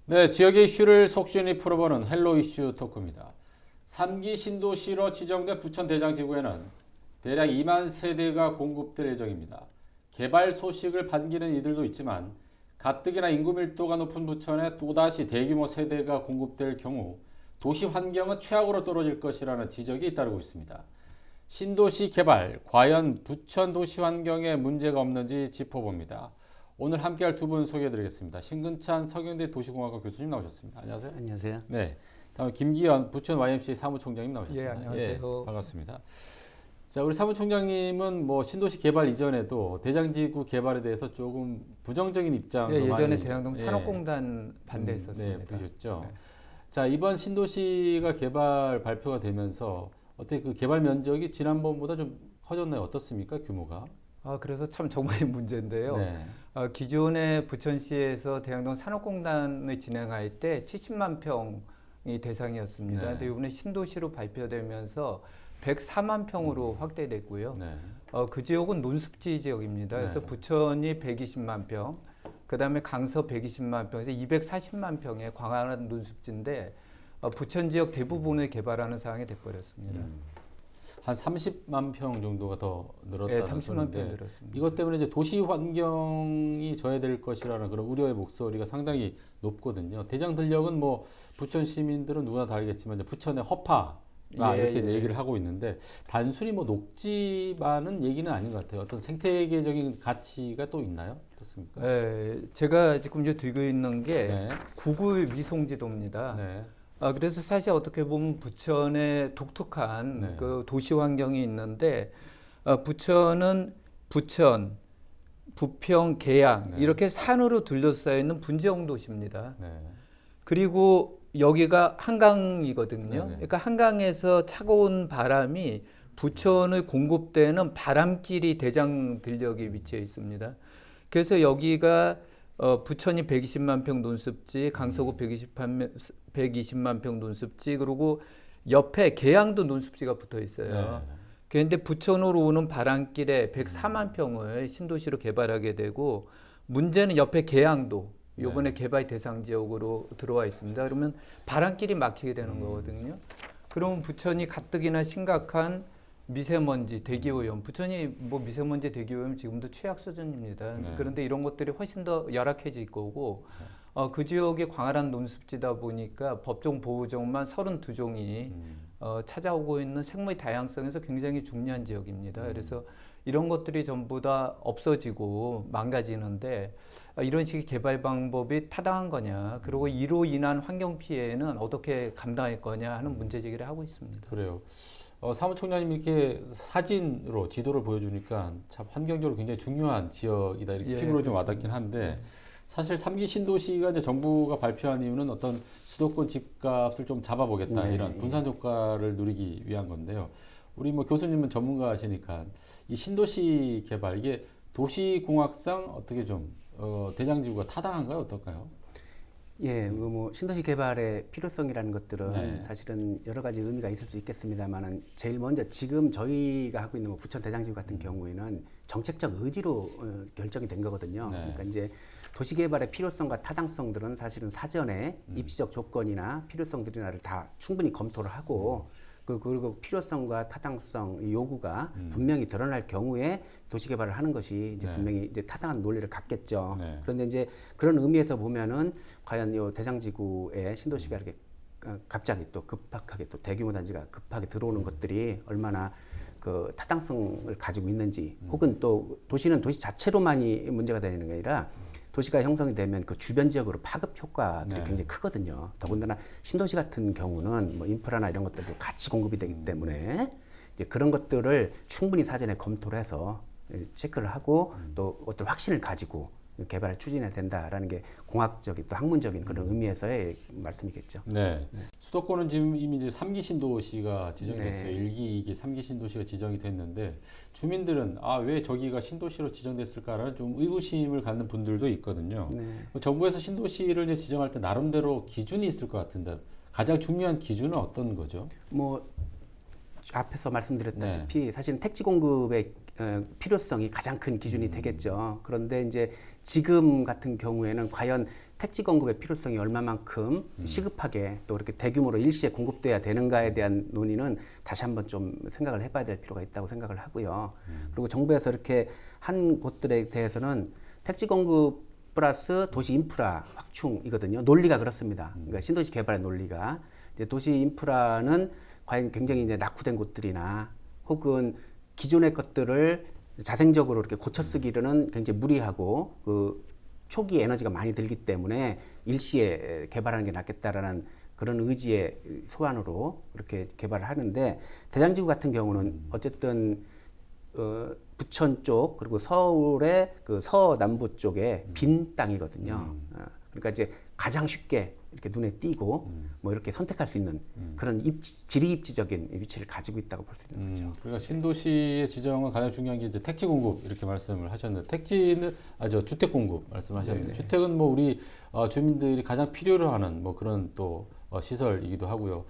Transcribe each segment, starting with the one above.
네, 지역의 이슈를 속시원히 풀어보는 헬로 이슈 토크입니다. 3기 신도시로 지정된 부천 대장지구에는 대략 2만 세대가 공급될 예정입니다. 개발 소식을 반기는 이들도 있지만 가뜩이나 인구 밀도가 높은 부천에 또다시 대규모 세대가 공급될 경우 도시 환경은 최악으로 떨어질 것이라는 지적이 잇따르고 있습니다. 신도시 개발, 과연 부천 도시 환경에 문제가 없는지 짚어봅니다. 오늘 함께할 두 분 소개해드리겠습니다. 신근찬 서경대 도시공학과 교수님 나오셨습니다. 안녕하세요. 안녕하세요. 네, 다음 김기현 부천 YMCA 사무총장님 나오셨습니다. 예, 안녕하세요. 반갑습니다. 자, 우리 사무총장님은 뭐 신도시 개발 이전에도 대장지구 개발에 대해서 조금 부정적인 입장도 예전에 많이 대양동 산업공단 반대했었습니다. 네, 보셨죠. 네. 자, 이번 신도시가 개발 발표가 되면서 어떻게 그 개발 면적이 지난번보다 좀 커졌나요? 어떻습니까? 규모가? 그래서 참 정말 문제인데요. 네. 기존에 부천시에서 대양동 산업공단을 진행할 때 70만 평이 대상이었습니다. 네. 근데 이번에 신도시로 발표되면서 104만 평으로 확대됐고요. 네. 그 지역은 논습지 지역입니다. 그래서 네. 부천이 120만 평, 그다음에 강서 120만 평에서 240만 평의 광활한 논습지인데 부천 지역 대부분을 개발하는 상황이 돼버렸습니다. 한 30만 평 정도가 더 늘었다는 네, 30만 평 소리인데 늘었습니다. 이것 때문에 이제 도시 환경이 저해될 것이라는 그런 우려의 목소리가 상당히 높거든요. 대장 들녘은 뭐 부천 시민들은 누구나 다 알겠지만 이제 부천의 허파 이렇게 얘기를 하고 있는데 단순히 뭐 녹지만은 얘기는 아닌 것 같아요. 어떤 생태계적인 가치가 또 있나요? 어떻습니까? 네, 제가 지금 이제 들고 있는 게 네. 구글 위성지도입니다. 네. 그래서 사실 어떻게 보면 부천에 독특한 네. 그 도시 환경이 있는데 부천은 부천, 부평, 계양 네. 이렇게 산으로 둘러싸여 있는 분지형 도시입니다. 네. 그리고 여기가 한강이거든요. 네네. 그러니까 한강에서 차가운 바람이 부천을 공급되는 바람길이 대장 들녘에 위치해 있습니다. 그래서 여기가 부천이 120만 평 논습지, 강서구 120만 평 논습지, 그리고 옆에 계양도 논습지가 붙어 있어요. 네. 그런데 부천으로 오는 바람길에 104만 평을 신도시로 개발하게 되고 문제는 옆에 계양도 이번에 개발 대상 지역으로 들어와 있습니다. 그러면 바람길이 막히게 되는 거거든요. 그러면 부천이 가뜩이나 심각한 미세먼지, 대기오염. 부천이 뭐 미세먼지, 대기오염 지금도 최악 수준입니다. 네. 그런데 이런 것들이 훨씬 더 열악해질 거고 그 지역이 광활한 논습지다 보니까 법종 보호종만 32종이 찾아오고 있는 생물 다양성에서 굉장히 중요한 지역입니다. 그래서 이런 것들이 전부 다 없어지고 망가지는데 이런 식의 개발 방법이 타당한 거냐, 그리고 이로 인한 환경 피해는 어떻게 감당할 거냐 하는 문제 제기를 하고 있습니다. 그래요. 사무총장님 이렇게 사진으로 지도를 보여주니까 참 환경적으로 굉장히 중요한 지역이다 이렇게 피부로 좀 와닿긴 한데 사실 3기 신도시가 이제 정부가 발표한 이유는 어떤 수도권 집값을 좀 잡아보겠다 이런 분산 효과를 누리기 위한 건데요. 우리 뭐 교수님은 전문가시니까 이 신도시 개발 이게 도시공학상 어떻게 좀 대장지구가 타당한가요? 어떨까요? 예, 뭐 신도시 개발의 필요성이라는 것들은 네. 사실은 여러 가지 의미가 있을 수 있겠습니다만은 제일 먼저 지금 저희가 하고 있는 뭐 부천 대장지구 같은 경우에는 정책적 의지로 결정이 된 거거든요. 네. 그러니까 이제 도시 개발의 필요성과 타당성들은 사실은 사전에 입지적 조건이나 필요성들이나를 다 충분히 검토를 하고 그리고 필요성과 타당성 이 요구가 분명히 드러날 경우에 도시 개발을 하는 것이 이제 네. 분명히 이제 타당한 논리를 갖겠죠. 네. 그런데 이제 그런 의미에서 보면은 과연 요 대장지구에 신도시가 이렇게 갑자기 또 급박하게 또 대규모 단지가 급하게 들어오는 것들이 얼마나 그 타당성을 가지고 있는지 혹은 또 도시는 도시 자체로만이 문제가 되는 게 아니라 도시가 형성이 되면 그 주변 지역으로 파급 효과들이 네. 굉장히 크거든요. 더군다나 신도시 같은 경우는 뭐 인프라나 이런 것들도 같이 공급이 되기 때문에 이제 그런 것들을 충분히 사전에 검토를 해서 체크를 하고 또 어떤 확신을 가지고 개발을 추진해야 된다라는 게 공학적인 또 학문적인 그런 의미에서의 말씀이겠죠. 네. 수도권은 지금 이미 이제 3기 신도시가 지정됐어요. 네. 1기, 2기, 3기 신도시가 지정이 됐는데 주민들은 왜 저기가 신도시로 지정됐을까라는 좀 의구심을 갖는 분들도 있거든요. 네. 정부에서 신도시를 이제 지정할 때 나름대로 기준이 있을 것 같은데 가장 중요한 기준은 어떤 거죠? 뭐 앞에서 말씀드렸다시피 사실은 택지 공급의 필요성이 가장 큰 기준이 되겠죠. 그런데 이제 지금 같은 경우에는 과연 택지 공급의 필요성이 얼마만큼 시급하게 또 이렇게 대규모로 일시에 공급돼야 되는가에 대한 논의는 다시 한번 좀 생각을 해봐야 될 필요가 있다고 생각을 하고요. 그리고 정부에서 이렇게 한 곳들에 대해서는 택지 공급 플러스 도시 인프라 확충이거든요. 논리가 그렇습니다. 그러니까 신도시 개발의 논리가 이제 도시 인프라는 과연 굉장히 이제 낙후된 곳들이나 혹은 기존의 것들을 자생적으로 이렇게 고쳐 쓰기로는 굉장히 무리하고 그 초기 에너지가 많이 들기 때문에 일시에 개발하는 게 낫겠다라는 그런 의지의 소환으로 이렇게 개발을 하는데 대장지구 같은 경우는 어쨌든 부천 쪽 그리고 서울의 그 서남부 쪽에 빈 땅이거든요. 그러니까 이제 가장 쉽게 이렇게 눈에 띄고 뭐 이렇게 선택할 수 있는 그런 지리 입지적인 위치를 가지고 있다고 볼 수 있는 거죠. 그러니까 신도시의 지정은 가장 중요한 게 이제 택지 공급 이렇게 말씀을 하셨는데 택지는 주택 공급 말씀하셨는데 네네. 주택은 뭐 우리 주민들이 가장 필요로 하는 뭐 그런 또 시설이기도 하고요.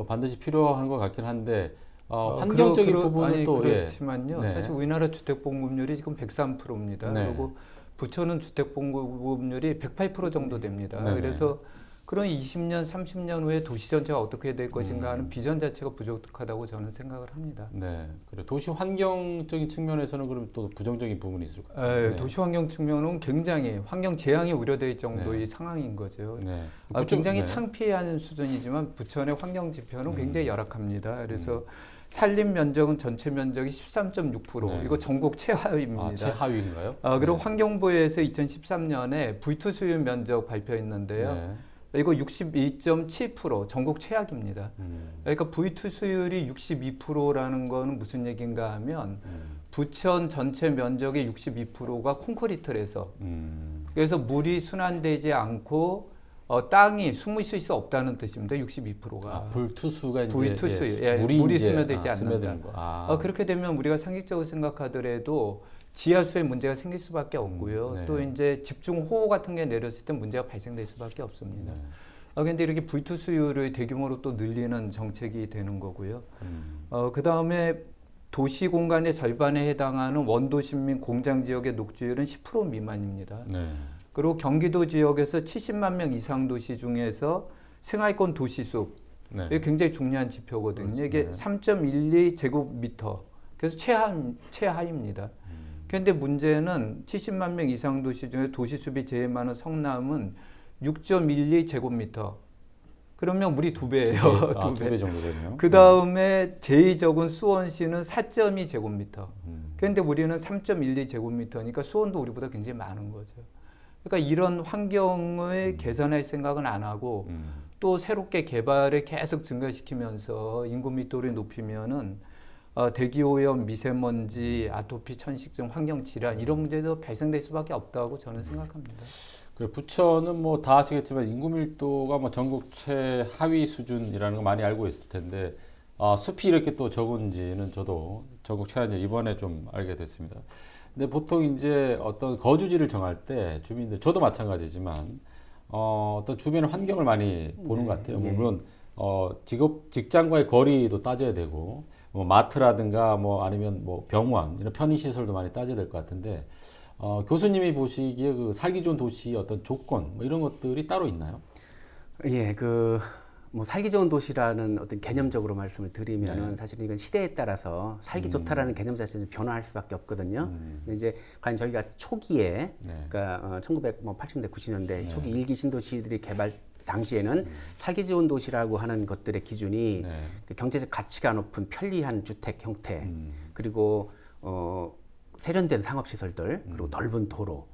반드시 필요한 것 같긴 한데 환경적인 부분은 또 그렇지만요. 네. 사실 우리나라 주택 공급률이 지금 103%입니다. 네. 그리고 부천은 주택 공급률이 108% 정도 됩니다. 네네. 그래서 그런 20년, 30년 후에 도시 전체가 어떻게 될 것인가 하는 비전 자체가 부족하다고 저는 생각을 합니다. 네. 그래 도시 환경적인 측면에서는 그럼 또 부정적인 부분이 있을 것 같아요. 네. 도시 환경 측면은 굉장히 환경 재앙이 우려될 정도의 상황인 거죠. 네. 굉장히 네. 창피한 수준이지만 부천의 환경 지표는 굉장히 열악합니다. 그래서 산림 면적은 전체 면적이 13.6%. 네. 이거 전국 최하위입니다. 최하위인가요? 그리고 네. 환경부에서 2013년에 V2 수용 면적 발표했는데요. 네. 이거 62.7% 전국 최악입니다. 그러니까 V2 수율이 62%라는 거는 무슨 얘기인가 하면 부천 전체 면적의 62%가 콘크리트라서 그래서 물이 순환되지 않고 땅이 숨을 수 없다는 뜻입니다. 62%가. 불투수가 이제 불투수, 물이 물이 이제, 스며들지 스며드는 않는다. 거. 그렇게 되면 우리가 상식적으로 생각하더라도 지하수에 문제가 생길 수밖에 없고요. 네. 또 이제 집중 호우 같은 게 내렸을 때 문제가 발생될 수밖에 없습니다. 그런데 이렇게 불투 수율을 대규모로 또 늘리는 정책이 되는 거고요. 그 다음에 도시 공간의 절반에 해당하는 원도심 및 공장 지역의 녹지율은 10% 미만입니다. 네. 그리고 경기도 지역에서 70만 명 이상 도시 중에서 생활권 도시수 네. 이게 굉장히 중요한 지표거든요. 그렇죠. 이게 네. 3.12 제곱미터. 그래서 최하입니다. 그런데 문제는 70만 명 이상 도시 중에 도시 수비 제일 많은 성남은 6.12 제곱미터. 그러면 우리 2배예요. 두 배 정도 되네요. 그 다음에 제일 적은 수원시는 4.2 제곱미터. 그런데 우리는 3.12 제곱미터니까 수원도 우리보다 굉장히 많은 거죠. 그러니까 이런 환경을 개선할 생각은 안 하고 또 새롭게 개발을 계속 증가시키면서 인구密도를 높이면은 대기오염, 미세먼지, 아토피, 천식증, 환경 질환 이런 문제도 발생될 수밖에 없다고 저는 생각합니다. 그래 부천은 뭐 다 아시겠지만 인구 밀도가 뭐 전국 최하위 수준이라는 거 많이 알고 있을 텐데 숲이 이렇게 또 적은지는 저도 전국 최하인지 이번에 좀 알게 됐습니다. 근데 보통 이제 어떤 거주지를 정할 때 주민들 저도 마찬가지지만 어떤 주변의 환경을 많이 보는 것 같아요. 물론 직장과의 거리도 따져야 되고 뭐 마트라든가 뭐 아니면 뭐 병원 이런 편의 시설도 많이 따져야 될 것 같은데 교수님이 보시기에 그 살기 좋은 도시의 어떤 조건 뭐 이런 것들이 따로 있나요? 예, 뭐 살기 좋은 도시라는 어떤 개념적으로 말씀을 드리면은 사실 이건 시대에 따라서 살기 좋다라는 개념 자체는 변화할 수밖에 없거든요. 근데 이제 과연 저희가 초기에 그러니까 1980년대 90년대 초기 일기 신도시들이 개발 당시에는 살기 좋은 도시라고 하는 것들의 기준이 그 경제적 가치가 높은 편리한 주택 형태 그리고 세련된 상업시설들 그리고 넓은 도로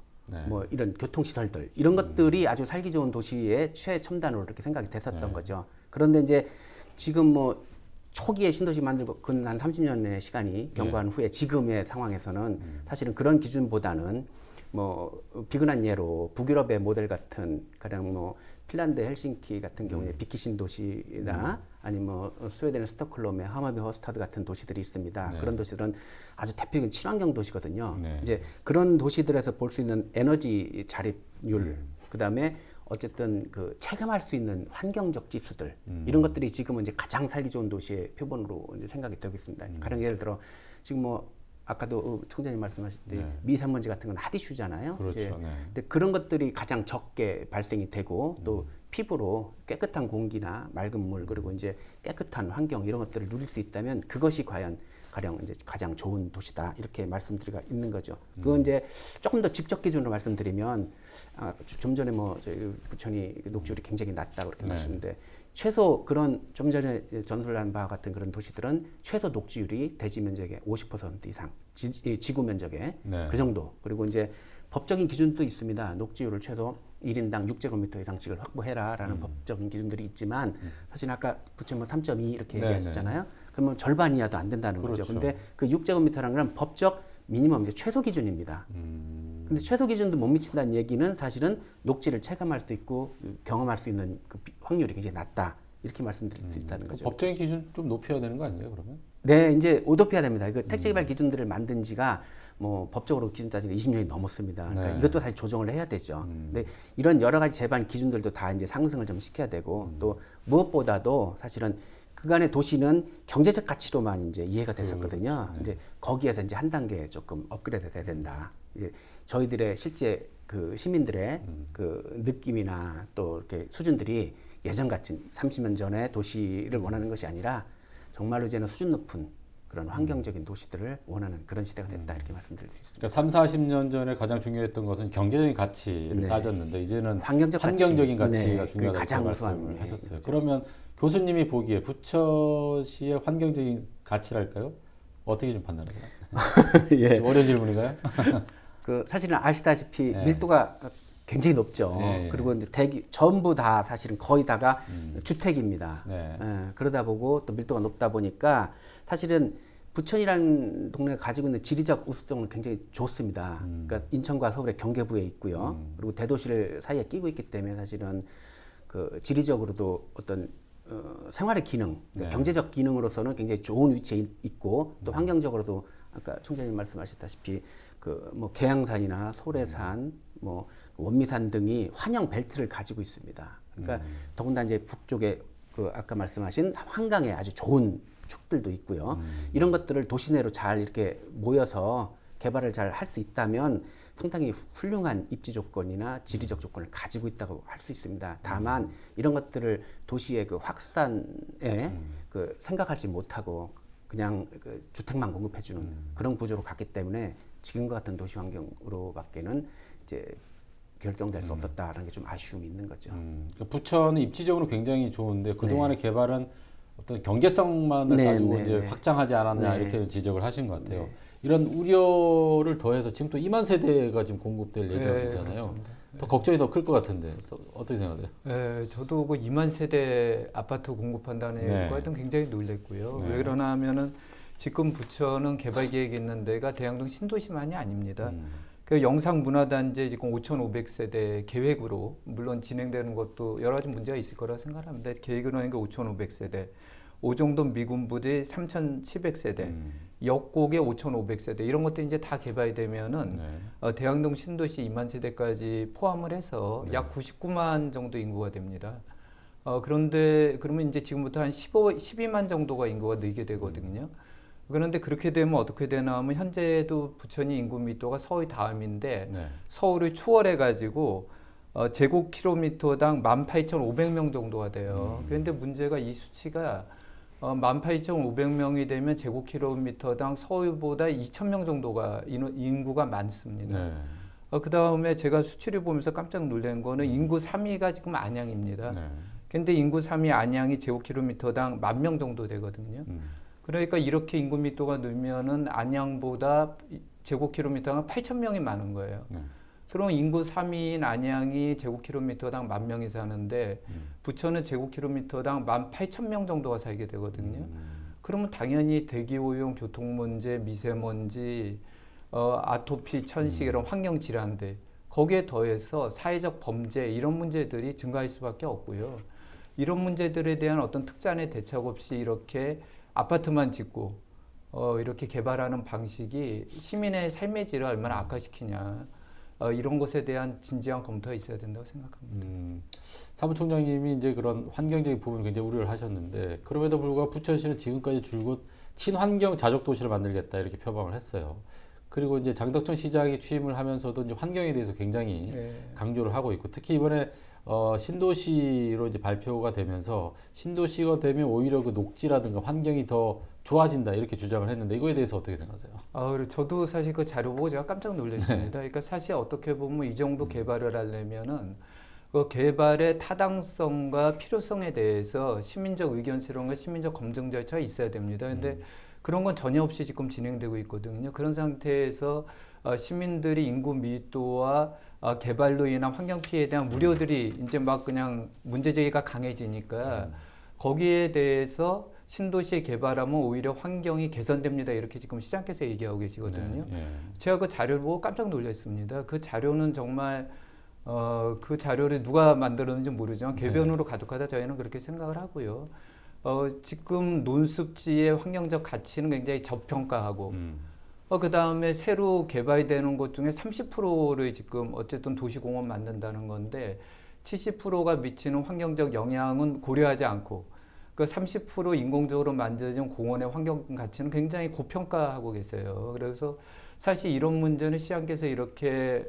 뭐 이런 교통시설들 이런 것들이 아주 살기 좋은 도시의 최첨단으로 이렇게 생각이 됐었던 거죠. 그런데 이제 지금 뭐 초기에 신도시 만들고 근 한 30년의 시간이 경과한 후에 지금의 상황에서는 사실은 그런 기준보다는 뭐 비근한 예로 북유럽의 모델 같은 가령 뭐 핀란드 헬싱키 같은 경우에 비키 신도시나 아니면 뭐 스웨덴의 스톡홀름의 하마비 허스타드 같은 도시들이 있습니다. 그런 도시들은 아주 대표적인 친환경 도시거든요. 이제 그런 도시들에서 볼 수 있는 에너지 자립률, 그다음에 어쨌든 그 체감할 수 있는 환경적 지수들 이런 것들이 지금은 이제 가장 살기 좋은 도시의 표본으로 이제 생각이 되고 있습니다. 가령 예를 들어 지금 뭐 아까도 총장님 말씀하실 때 네. 미세먼지 같은 건 핫이슈잖아요. 그렇죠. 이제 네. 근데 그런 것들이 가장 적게 발생이 되고 또 피부로 깨끗한 공기나 맑은 물 그리고 이제 깨끗한 환경 이런 것들을 누릴 수 있다면 그것이 과연 가령 이제 가장 좋은 도시다 이렇게 말씀드리가 있는 거죠. 그건 이제 조금 더 직접 기준으로 말씀드리면 좀 전에 뭐 저희 부천이 녹지율이 굉장히 낮다고 그렇게 네. 말씀드렸는데 최소 그런 좀 전에 전설한 바와 같은 그런 도시들은 최소 녹지율이 대지 면적의 50% 이상 지구 면적의 네. 그 정도 그리고 이제 법적인 기준도 있습니다. 녹지율을 최소 1인당 6제곱미터 이상씩을 확보해라라는 법적인 기준들이 있지만 사실 아까 부천 뭐 3.2 이렇게 네, 얘기하셨잖아요. 그러면 절반 이하도 안 된다는 그렇죠. 거죠. 근데 그 6제곱미터라는 건 법적 미니멈 이제 최소 기준입니다. 근데 최소 기준도 못 미친다는 얘기는 사실은 녹지를 체감할 수 있고 경험할 수 있는 그 확률이 굉장히 낮다. 이렇게 말씀드릴 수 있다는 거죠. 법적인 기준 좀 높여야 되는 거 아니에요, 그러면? 네, 이제 오도피아 됩니다. 그 택지 개발 기준들을 만든 지가 뭐 법적으로 기준 따지면 20년이 넘었습니다. 그러니까 네. 이것도 다시 조정을 해야 되죠. 근데 이런 여러 가지 제반 기준들도 다 이제 상승을 좀 시켜야 되고 또 무엇보다도 사실은 그간의 도시는 경제적 가치로만 이제 이해가 됐었거든요. 네. 이제 거기에서 이제 한 단계 조금 업그레이드 돼야 된다. 이제 저희들의 실제 그 시민들의 그 느낌이나 또 이렇게 수준들이 예전 같은 30년 전의 도시를 원하는 것이 아니라 정말로 이제는 수준 높은 그런 환경적인 도시들을 원하는 그런 시대가 됐다 이렇게 말씀드릴 수 있습니다. 그러니까 3, 40년 전에 가장 중요했던 것은 경제적인 가치를 네. 따졌는데 이제는 환경적 환경적인 가치. 가치가 네, 중요하다고 그게 가장 말씀을 우수한, 하셨어요. 그렇죠. 그러면 교수님이 보기에 부천시의 환경적인 가치랄까요? 어떻게 좀 판단하세요? 예. 좀 어려운 질문인가요? 그 사실은 아시다시피 네. 밀도가 굉장히 높죠. 네. 그리고 이제 전부 다 사실은 거의 다가 주택입니다. 네. 그러다 보고 또 밀도가 높다 보니까 사실은 부천이라는 동네가 가지고 있는 지리적 우수성은 굉장히 좋습니다. 그러니까 인천과 서울의 경계부에 있고요. 그리고 대도시를 사이에 끼고 있기 때문에 사실은 그 지리적으로도 어떤 생활의 기능, 네. 경제적 기능으로서는 굉장히 좋은 위치에 있고 또 환경적으로도 아까 총장님 말씀하셨다시피 그 뭐 계양산이나 소래산, 뭐 원미산 등이 환영 벨트를 가지고 있습니다. 그러니까 더군다나 이제 북쪽에 그 아까 말씀하신 한강에 아주 좋은 축들도 있고요. 이런 것들을 도시 내로 잘 이렇게 모여서 개발을 잘 할 수 있다면 상당히 훌륭한 입지 조건이나 지리적 조건을 가지고 있다고 할 수 있습니다. 다만 이런 것들을 도시의 그 확산에 그 생각하지 못하고 그냥 그 주택만 공급해주는 그런 구조로 갔기 때문에 지금과 같은 도시 환경으로밖에는 이제 결정될 수 없었다라는 게 좀 아쉬움이 있는 거죠. 그러니까 부천은 입지적으로 굉장히 좋은데 그동안의 개발은 어떤 경제성만을 네, 가지고 네, 이제 네. 확장하지 않았냐 네. 이렇게 지적을 하신 것 같아요. 이런 우려를 더해서 지금 또 2만 세대가 지금 공급될 예정이잖아요. 더 걱정이 더 클 것 같은데 그래서 어떻게 생각하세요? 네, 저도 그 2만 세대 아파트 공급한다는 네. 얘기가 하여튼 굉장히 놀랬고요. 네. 왜 그러나 하면은 지금 부천은 개발 계획이 있는 데가 대양동 신도시만이 아닙니다. 그 영상문화단지 지금 5,500세대 계획으로 물론 진행되는 것도 여러 가지 문제가 있을 거라 생각합니다. 계획으로 하는 게 5,500세대, 오정동 미군부지 3,700세대, 역곡에 5,500세대 이런 것들이 이제 다 개발되면은 네. 대양동 신도시 2만 세대까지 포함을 해서 네. 약 99만 정도 인구가 됩니다. 그런데 그러면 이제 지금부터 한 12만 정도가 인구가 늘게 되거든요. 그런데 그렇게 되면 어떻게 되나 하면 현재도 부천이 인구密도가 서울 다음인데 네. 서울을 추월해 가지고 제곱킬로미터당 18,500명 정도가 돼요. 그런데 문제가 이 수치가 18,500명이 되면 제곱킬로미터당 서울보다 2,000명 정도가 인구가 많습니다. 네. 그 다음에 제가 수치를 보면서 깜짝 놀란 거는 인구 3위가 지금 안양입니다. 네. 근데 인구 3위 안양이 제곱킬로미터당 10,000명 정도 되거든요. 그러니까 이렇게 인구密도가 늘면은 안양보다 제곱킬로미터당 8,000명이 많은 거예요. 네. 그럼 인구 3위인 안양이 제곱킬로미터당 10,000명이 사는데 부천은 제곱킬로미터당 18,000명 정도가 살게 되거든요. 그러면 당연히 대기오염, 교통 문제, 미세먼지, 아토피, 천식 이런 환경 질환들 거기에 더해서 사회적 범죄 이런 문제들이 증가할 수밖에 없고요. 이런 문제들에 대한 어떤 특단의 대책 없이 이렇게 아파트만 짓고 이렇게 개발하는 방식이 시민의 삶의 질을 얼마나 악화시키냐 이런 것에 대한 진지한 검토가 있어야 된다고 생각합니다. 사무총장님이 이제 그런 환경적인 부분 굉장히 우려를 하셨는데 그럼에도 불구하고 부천시는 지금까지 줄곧 친환경 자족 도시를 만들겠다 이렇게 표방을 했어요. 그리고 이제 장덕천 시장이 취임을 하면서도 이제 환경에 대해서 굉장히 네. 강조를 하고 있고 특히 이번에 신도시로 이제 발표가 되면서 신도시가 되면 오히려 그 녹지라든가 환경이 더 좋아진다 이렇게 주장을 했는데 이거에 대해서 어떻게 생각하세요? 그리고 저도 사실 그 자료 보고 제가 깜짝 놀랐습니다. 그러니까 사실 어떻게 보면 이 정도 개발을 하려면은 그 개발의 타당성과 필요성에 대해서 시민적 의견 수렴과 시민적 검증 절차가 있어야 됩니다. 근데 그런 건 전혀 없이 지금 진행되고 있거든요. 그런 상태에서 시민들이 인구 밀도와 개발로 인한 환경 피해에 대한 우려들이 이제 막 그냥 문제 제기가 강해지니까 거기에 대해서 신도시 개발하면 오히려 환경이 개선됩니다. 이렇게 지금 시장께서 얘기하고 계시거든요. 네, 예. 제가 그 자료를 보고 깜짝 놀랐습니다. 그 자료는 정말 그 자료를 누가 만들었는지 모르지만 궤변으로 가득하다 저희는 그렇게 생각을 하고요. 지금 논습지의 환경적 가치는 굉장히 저평가하고 그 다음에 새로 개발되는 것 중에 30%를 지금 어쨌든 도시공원 만든다는 건데 70%가 미치는 환경적 영향은 고려하지 않고 그 30% 인공적으로 만들어진 공원의 환경 가치는 굉장히 고평가하고 계세요. 그래서 사실 이런 문제는 시장께서 이렇게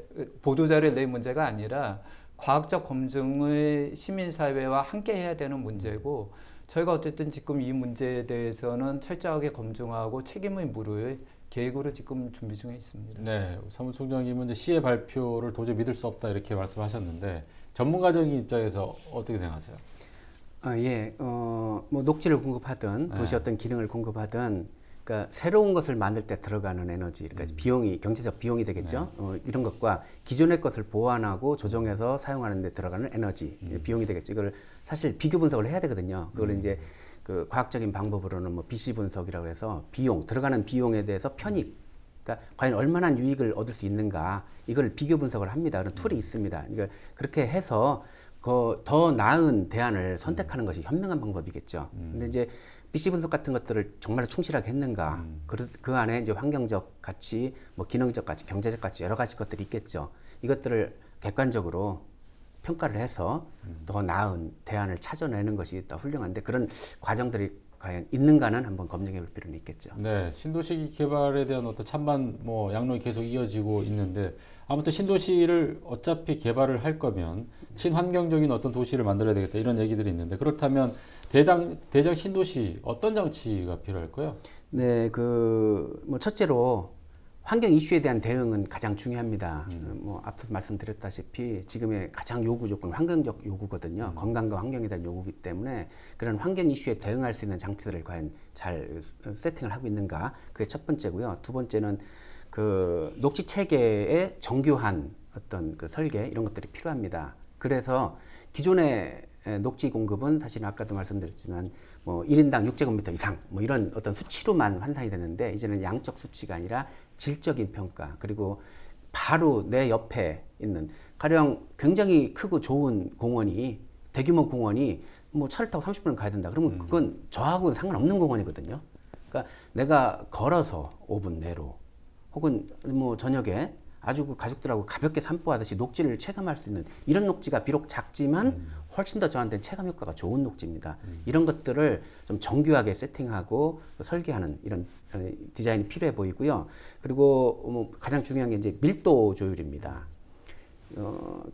보도자료를 낸 문제가 아니라 과학적 검증을 시민사회와 함께 해야 되는 문제고 저희가 어쨌든 지금 이 문제에 대해서는 철저하게 검증하고 책임을 물을 계획으로 지금 준비 중에 있습니다. 네, 사무총장님은 이제 시의 발표를 도저히 믿을 수 없다 이렇게 말씀하셨는데 전문가적인 입장에서 어떻게 생각하세요? 예, 뭐 녹지를 공급하든 네. 도시 어떤 기능을 공급하든, 그러니까 새로운 것을 만들 때 들어가는 에너지, 그러니까 비용이 경제적 비용이 되겠죠. 이런 것과 기존의 것을 보완하고 조정해서 사용하는 데 들어가는 에너지 비용이 되겠죠. 이걸 사실 비교 분석을 해야 되거든요. 그걸 이제 그 과학적인 방법으로는 뭐 BC 분석이라고 해서 비용 들어가는 비용에 대해서 편익, 그러니까 과연 얼마나 유익을 얻을 수 있는가 이걸 비교 분석을 합니다. 그런 툴이 있습니다. 그러니까 그렇게 해서 더 나은 대안을 선택하는 것이 현명한 방법이겠죠. 근데 이제 BC 분석 같은 것들을 정말 충실하게 했는가? 그 안에 이제 환경적 가치, 뭐 기능적 가치, 경제적 가치 여러 가지 것들이 있겠죠. 이것들을 객관적으로 평가를 해서 더 나은 대안을 찾아내는 것이 더 훌륭한데 그런 과정들이 과연 있는가는 한번 검증해 볼 필요는 있겠죠. 네, 신도시 개발에 대한 어떤 찬반 뭐 양론이 계속 이어지고 있는데 아무튼 신도시를 어차피 개발을 할 거면 친환경적인 어떤 도시를 만들어야 되겠다 이런 얘기들이 있는데 그렇다면 대장 신도시 어떤 장치가 필요할까요? 네, 뭐 첫째로 환경 이슈에 대한 대응은 가장 중요합니다. 뭐 앞서 말씀드렸다시피 지금의 가장 요구 조건은 환경적 요구거든요. 건강과 환경에 대한 요구이기 때문에 그런 환경 이슈에 대응할 수 있는 장치들을 과연 잘 세팅을 하고 있는가? 그게 첫 번째고요. 두 번째는 그 녹지 체계의 정교한 어떤 그 설계 이런 것들이 필요합니다. 그래서 기존의 녹지 공급은 사실 아까도 말씀드렸지만 뭐 1인당 6제곱미터 이상 뭐 이런 어떤 수치로만 환산이 되는데 이제는 양적 수치가 아니라 질적인 평가 그리고 바로 내 옆에 있는 가령 굉장히 크고 좋은 공원이 대규모 공원이 뭐 차를 타고 30분은 가야 된다. 그러면 그건 저하고는 상관없는 공원이거든요. 그러니까 내가 걸어서 5분 내로 혹은 뭐 저녁에 아주 그 가족들하고 가볍게 산보하듯이 녹지를 체감할 수 있는 이런 녹지가 비록 작지만 훨씬 더 저한테는 체감 효과가 좋은 녹지입니다. 이런 것들을 좀 정교하게 세팅하고 설계하는 이런 디자인이 필요해 보이고요. 그리고 뭐 가장 중요한 게 이제 밀도 조율입니다.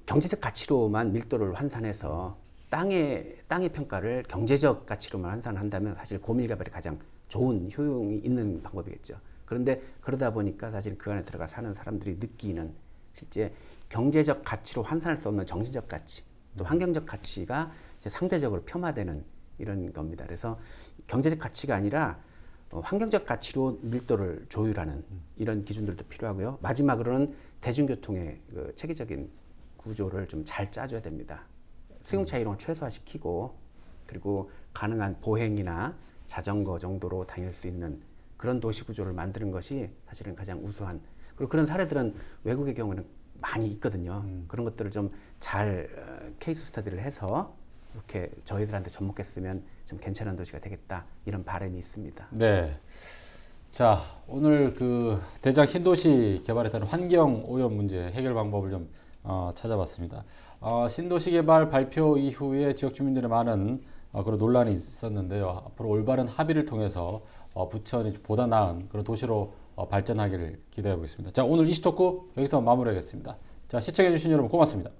경제적 가치로만 밀도를 환산해서 땅의 평가를 경제적 가치로만 환산한다면 사실 고밀개발이 가장 좋은 효용이 있는 방법이겠죠. 그런데 그러다 보니까 사실 그 안에 들어가 사는 사람들이 느끼는 실제 경제적 가치로 환산할 수 없는 정신적 가치, 또 환경적 가치가 이제 상대적으로 폄하되는 이런 겁니다. 그래서 경제적 가치가 아니라 환경적 가치로 밀도를 조율하는 이런 기준들도 필요하고요. 마지막으로는 대중교통의 그 체계적인 구조를 좀 잘 짜줘야 됩니다. 수용차 이용을 최소화시키고 그리고 가능한 보행이나 자전거 정도로 다닐 수 있는 그런 도시 구조를 만드는 것이 사실은 가장 우수한 그리고 그런 사례들은 외국의 경우는 많이 있거든요. 그런 것들을 좀 잘 케이스 스터디를 해서 이렇게 저희들한테 접목했으면 좀 괜찮은 도시가 되겠다 이런 바람이 있습니다. 네. 자, 오늘 그 대장 신도시 개발에 따른 환경 오염 문제 해결 방법을 좀 찾아봤습니다. 신도시 개발 발표 이후에 지역 주민들의 많은 그런 논란이 있었는데요. 앞으로 올바른 합의를 통해서 부천이 보다 나은 그런 도시로 발전하기를 기대하고 있습니다. 자, 오늘 이슈토크 여기서 마무리하겠습니다. 자, 시청해주신 여러분 고맙습니다.